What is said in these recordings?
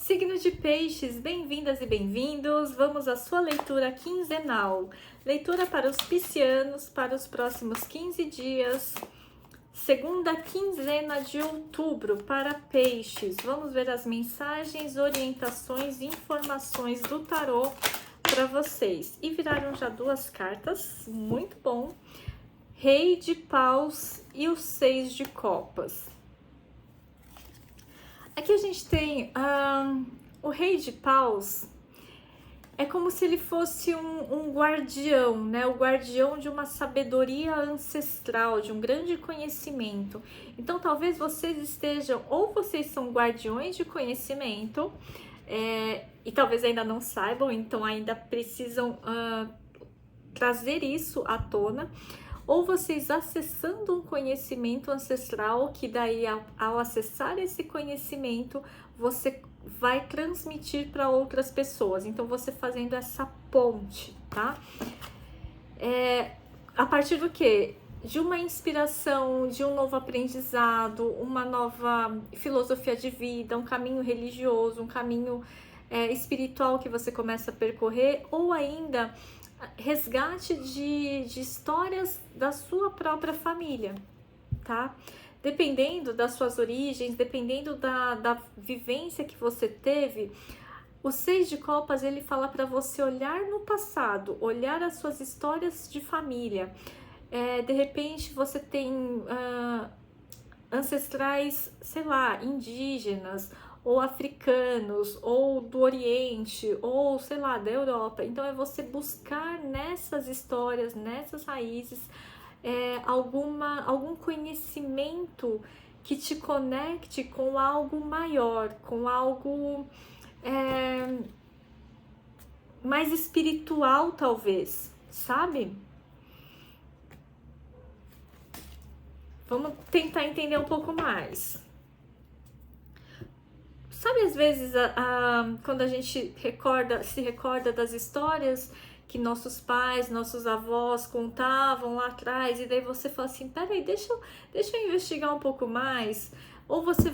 Signo de Peixes, bem-vindas e bem-vindos. Vamos à sua leitura quinzenal. Leitura para os piscianos para os próximos 15 dias. Segunda quinzena de outubro para Peixes. Vamos ver as mensagens, orientações e informações do tarô para vocês. E viraram já duas cartas, muito bom. Rei de Paus e o Seis de Copas. Aqui a gente tem o Rei de Paus, é como se ele fosse um guardião, né? O guardião de uma sabedoria ancestral, de um grande conhecimento. Então talvez vocês estejam, ou vocês são guardiões de conhecimento, e talvez ainda não saibam, então ainda precisam trazer isso à tona, ou vocês acessando um conhecimento ancestral, que daí ao acessar esse conhecimento, você vai transmitir para outras pessoas. Então você fazendo essa ponte, tá? A partir do quê? De uma inspiração, de um novo aprendizado, uma nova filosofia de vida, um caminho religioso, um caminho espiritual que você começa a percorrer, ou ainda resgate de histórias da sua própria família, tá? Dependendo das suas origens, dependendo da vivência que você teve, o Seis de Copas, ele fala para você olhar no passado, olhar as suas histórias de família. De repente você tem ancestrais, sei lá, indígenas, ou africanos, ou do Oriente, ou sei lá, da Europa. Então é você buscar nessas histórias, nessas raízes, algum conhecimento que te conecte com algo maior, com algo mais espiritual, talvez, sabe? Vamos tentar entender um pouco mais. Sabe, às vezes, quando a gente se recorda das histórias que nossos pais, nossos avós contavam lá atrás, e daí você fala assim, peraí, deixa eu investigar um pouco mais. Ou você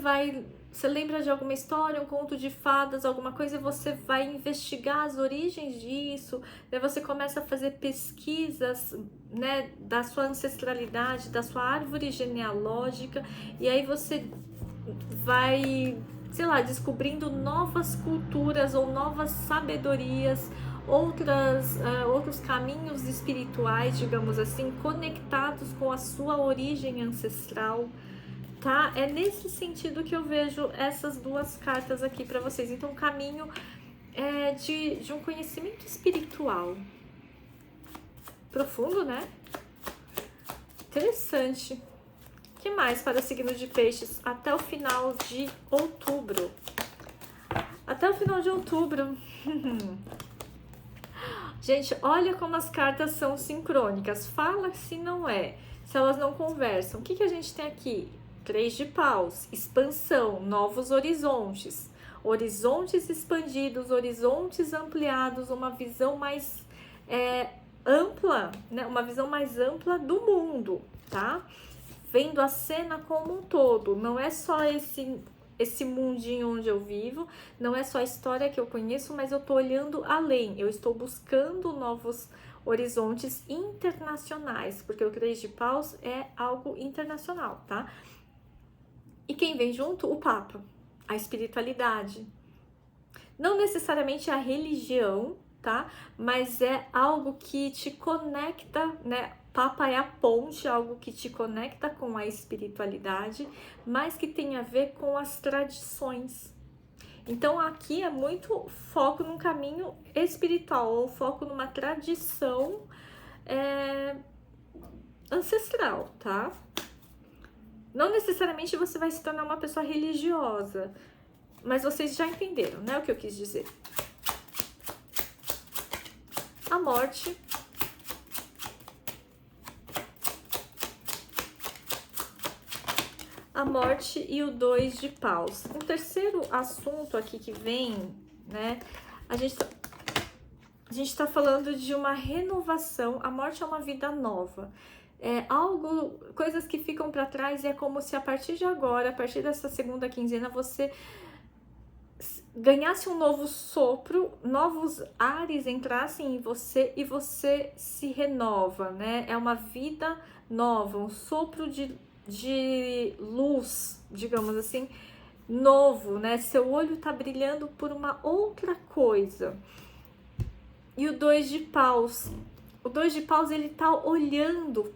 lembra de alguma história, um conto de fadas, alguma coisa, e você vai investigar as origens disso, daí você começa a fazer pesquisas, né, da sua ancestralidade, da sua árvore genealógica, e aí você vai, sei lá, descobrindo novas culturas ou novas sabedorias, outros caminhos espirituais, digamos assim, conectados com a sua origem ancestral, tá? É nesse sentido que eu vejo essas duas cartas aqui para vocês. Então, o caminho de um conhecimento espiritual profundo, né? Interessante. O que mais para o signo de Peixes até o final de outubro? Até o final de outubro. Gente, olha como as cartas são sincrônicas. Fala se não é, se elas não conversam. O que a gente tem aqui? Três de paus, expansão, novos horizontes. Horizontes expandidos, horizontes ampliados, uma visão mais ampla, né? Uma visão mais ampla do mundo, tá? Vendo a cena como um todo, não é só esse mundinho onde eu vivo, não é só a história que eu conheço, mas eu tô olhando além, eu estou buscando novos horizontes internacionais, porque o Três de Paus é algo internacional, tá? E quem vem junto? O Papa, a espiritualidade. Não necessariamente a religião, tá? Mas é algo que te conecta, né? Papa é a ponte, algo que te conecta com a espiritualidade, mas que tem a ver com as tradições. Então aqui é muito foco num caminho espiritual, ou foco numa tradição ancestral, tá? Não necessariamente você vai se tornar uma pessoa religiosa, mas vocês já entenderam, né, o que eu quis dizer. A morte. A morte e o Dois de Paus. Um terceiro assunto aqui que vem, né? A gente tá falando de uma renovação. A morte é uma vida nova. Coisas que ficam para trás, e é como se a partir de agora, a partir dessa segunda quinzena, você ganhasse um novo sopro, novos ares entrassem em você e você se renova, né? É uma vida nova, um sopro de luz, digamos assim, novo, né? Seu olho tá brilhando por uma outra coisa. E o 2 de paus. O 2 de paus, ele tá olhando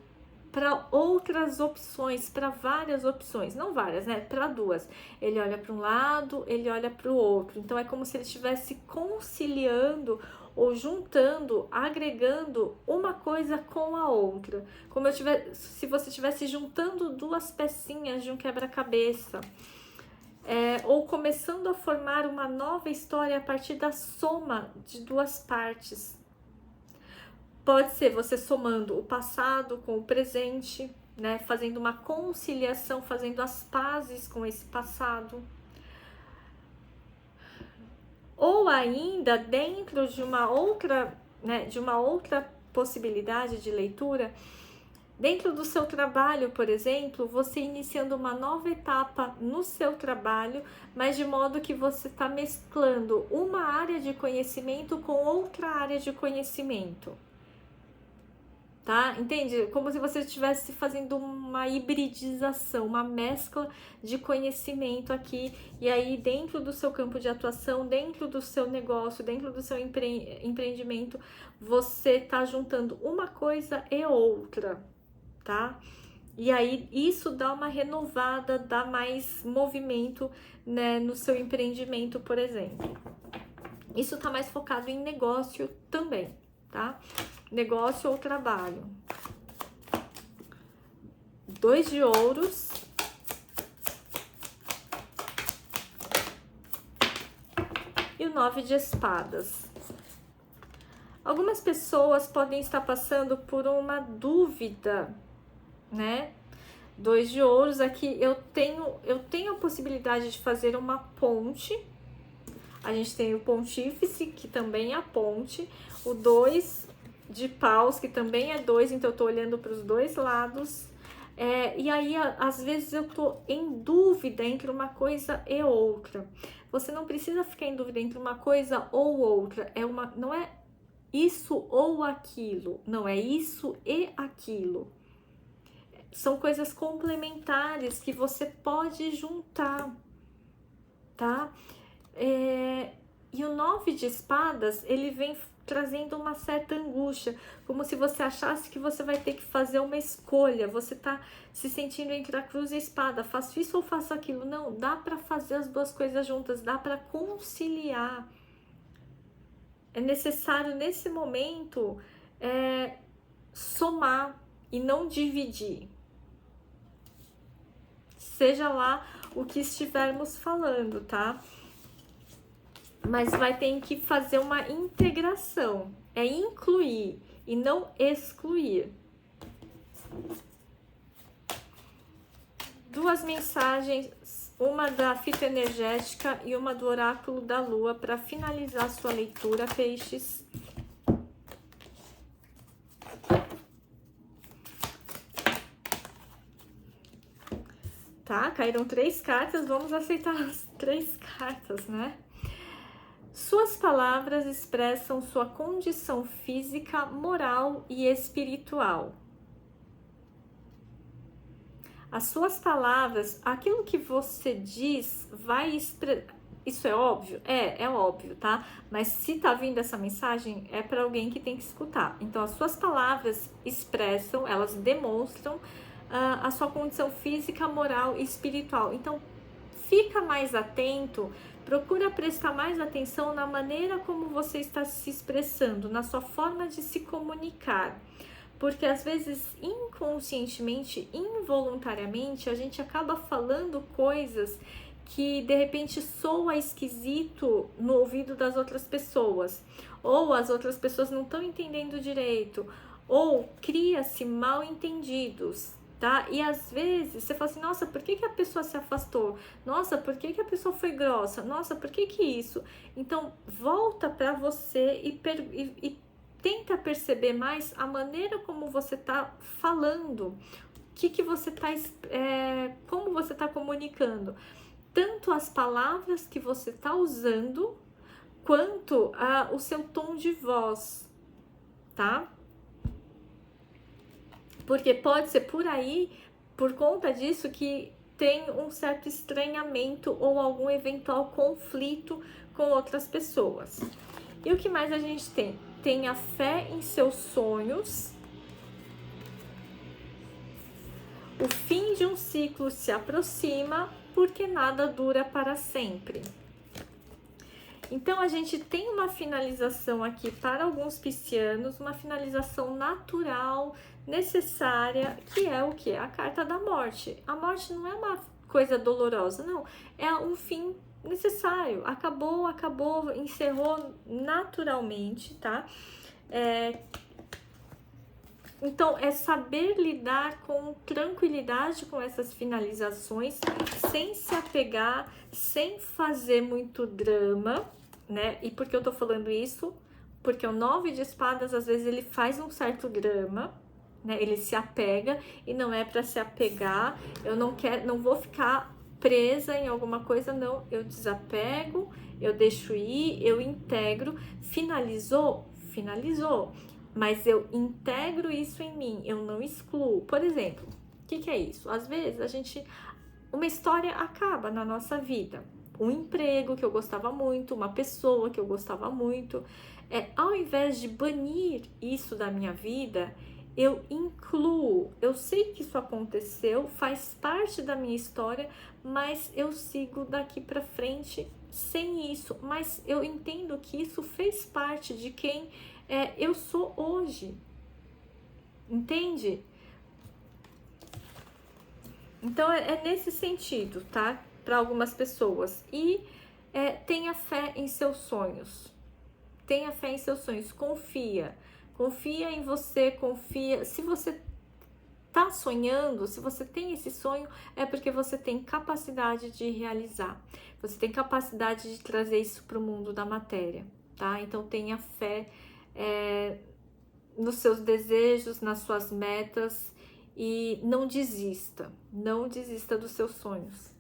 para outras opções, para várias opções, não várias, né? Para duas. Ele olha para um lado, ele olha para o outro. Então é como se ele estivesse conciliando ou juntando, agregando uma coisa com a outra. Como se você estivesse juntando duas pecinhas de um quebra-cabeça. Ou começando a formar uma nova história a partir da soma de duas partes. Pode ser você somando o passado com o presente, né? Fazendo uma conciliação, fazendo as pazes com esse passado. Ou ainda dentro de uma outra, né? De uma outra possibilidade de leitura, dentro do seu trabalho, por exemplo, você iniciando uma nova etapa no seu trabalho, mas de modo que você está mesclando uma área de conhecimento com outra área de conhecimento. Tá? Entende? Como se você estivesse fazendo uma hibridização, uma mescla de conhecimento aqui, e aí dentro do seu campo de atuação, dentro do seu negócio, dentro do seu empreendimento, você tá juntando uma coisa e outra, tá? E aí isso dá uma renovada, dá mais movimento, né, no seu empreendimento, por exemplo. Isso tá mais focado em negócio também, tá? Negócio ou trabalho. 2 de ouros. E o 9 de espadas. Algumas pessoas podem estar passando por uma dúvida, né? 2 de ouros, aqui eu tenho a possibilidade de fazer uma ponte. A gente tem o pontífice, que também é a ponte. O 2 de paus, que também é 2, então eu tô olhando para os dois lados. E aí, às vezes, eu tô em dúvida entre uma coisa e outra. Você não precisa ficar em dúvida entre uma coisa ou outra. Não é isso ou aquilo. Não, é isso e aquilo. São coisas complementares que você pode juntar, tá? E o 9 de espadas, ele vem trazendo uma certa angústia, como se você achasse que você vai ter que fazer uma escolha, você tá se sentindo entre a cruz e a espada, faço isso ou faço aquilo? Não, dá para fazer as duas coisas juntas, dá para conciliar. É necessário nesse momento somar e não dividir. Seja lá o que estivermos falando, tá? Mas vai ter que fazer uma integração, é incluir e não excluir. 2 mensagens, uma da fitoenergética e uma do oráculo da lua para finalizar sua leitura, peixes. Tá, caíram 3 cartas, vamos aceitar as 3 cartas, né? Suas palavras expressam sua condição física, moral e espiritual. As suas palavras, aquilo que você diz, vai expressar. Isso é óbvio? É óbvio, tá? Mas se tá vindo essa mensagem, é para alguém que tem que escutar. Então, as suas palavras expressam, elas demonstram a sua condição física, moral e espiritual. Então, fica mais atento. Procura prestar mais atenção na maneira como você está se expressando, na sua forma de se comunicar. Porque às vezes, inconscientemente, involuntariamente, a gente acaba falando coisas que de repente soa esquisito no ouvido das outras pessoas. Ou as outras pessoas não estão entendendo direito. Ou cria-se mal entendidos. Tá? E às vezes você fala assim, nossa, por que a pessoa se afastou? Nossa, por que a pessoa foi grossa? Nossa, por que isso? Então, volta para você e tenta perceber mais a maneira como você tá falando, como você tá comunicando. tanto as palavras que você está usando, quanto o seu tom de voz, tá? Porque pode ser por aí, por conta disso, que tem um certo estranhamento ou algum eventual conflito com outras pessoas. E o que mais a gente tem? Tenha fé em seus sonhos. O fim de um ciclo se aproxima, porque nada dura para sempre. Então, a gente tem uma finalização aqui para alguns piscianos, uma finalização natural, necessária, que é o que? A carta da morte. A morte não é uma coisa dolorosa, não. É um fim necessário. Acabou, encerrou naturalmente, tá? Então, é saber lidar com tranquilidade com essas finalizações, sem se apegar, sem fazer muito drama, né? E por que eu tô falando isso? Porque o 9 de espadas, às vezes, ele faz um certo drama, né? Ele se apega e não é para se apegar. Eu não vou ficar presa em alguma coisa, não. Eu desapego, eu deixo ir, eu integro. Finalizou? Finalizou. Mas eu integro isso em mim, eu não excluo. Por exemplo, o que é isso? Às vezes uma história acaba na nossa vida. Um emprego que eu gostava muito, uma pessoa que eu gostava muito. Ao invés de banir isso da minha vida, eu incluo. Eu sei que isso aconteceu, faz parte da minha história, mas eu sigo daqui para frente sem isso. Mas eu entendo que isso fez parte de quem eu sou hoje, entende? Então é nesse sentido, tá? Para algumas pessoas. E tenha fé em seus sonhos. Tenha fé em seus sonhos. Confia. Confia em você, confia. Se você tá sonhando, se você tem esse sonho, é porque você tem capacidade de realizar. Você tem capacidade de trazer isso para o mundo da matéria, tá? Então tenha fé nos seus desejos, nas suas metas e não desista dos seus sonhos.